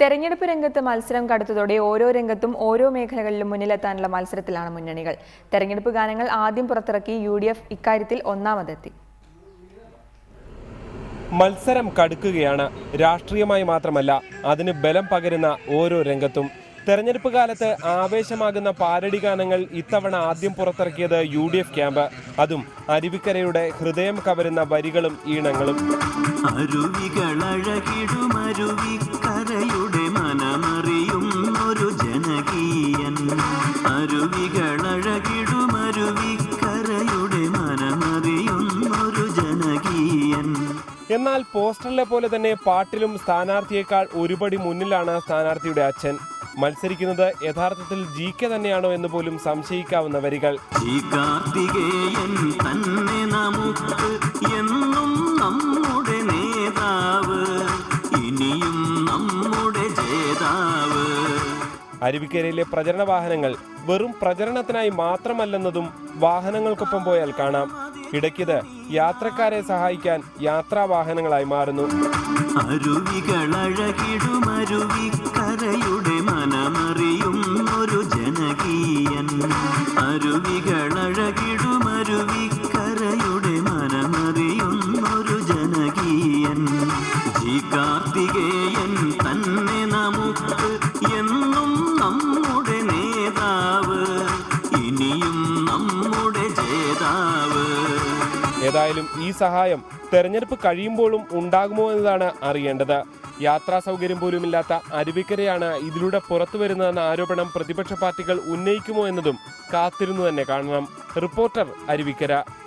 തെരഞ്ഞെടുപ്പ് രംഗത്ത് മത്സരം കടുത്തതോടെ ഓരോ രംഗത്തും ഓരോ മേഖലകളിലും മുന്നിലെത്താനുള്ള മത്സരത്തിലാണ് മുന്നണികൾ. തെരഞ്ഞെടുപ്പ് ഗാനങ്ങൾ ആദ്യം പുറത്തിറക്കി UDF ഇക്കാര്യത്തിൽ ഒന്നാമതെത്തി. മത്സരം കടുക്കുകയാണ്. രാഷ്ട്രീയമായി മാത്രമല്ല, അതിന് ബലം പകരുന്ന ഓരോ രംഗത്തും. തെരഞ്ഞെടുപ്പ് കാലത്ത് ആവേശമാകുന്ന പാരഡി ഗാനങ്ങൾ ഇത്തവണ ആദ്യം പുറത്തിറക്കിയത് UDF ക്യാമ്പ്. അതും അരുവിക്കരയുടെ ഹൃദയം കവരുന്ന വരികളും ഈണങ്ങളും. എന്നാൽ പോസ്റ്ററിലെ പോലെ തന്നെ പാട്ടിലും സ്ഥാനാർത്ഥിയേക്കാൾ ഒരുപടി മുന്നിലാണ് സ്ഥാനാർത്ഥിയുടെ അച്ഛൻ. മത്സരിക്കുന്നത് യഥാർത്ഥത്തിൽ GK തന്നെയാണോ എന്ന് പോലും സംശയിക്കാവുന്ന വരികൾ. അരുവിക്കരയിലെ പ്രചരണ വാഹനങ്ങൾ വെറും പ്രചരണത്തിനായി മാത്രമല്ലെന്നതും വാഹനങ്ങൾക്കൊപ്പം പോയാൽ കാണാം. ഇടയ്ക്കിത് യാത്രക്കാരെ സഹായിക്കാൻ യാത്രാ വാഹനങ്ങളായി മാറുന്നു. ഏതായാലും ഈ സഹായം തെരഞ്ഞെടുപ്പ് കഴിയുമ്പോഴും ഉണ്ടാകുമോ എന്നതാണ് അറിയേണ്ടത്. യാത്രാ സൗകര്യം പോലുമില്ലാത്ത അരുവിക്കരയാണ് ഇതിലൂടെ പുറത്തു വരുന്നതെന്ന ആരോപണം പ്രതിപക്ഷ പാർട്ടികൾ ഉന്നയിക്കുമോ എന്നതും കാത്തിരുന്നു തന്നെ കാണണം. റിപ്പോർട്ടർ, അരുവിക്കര.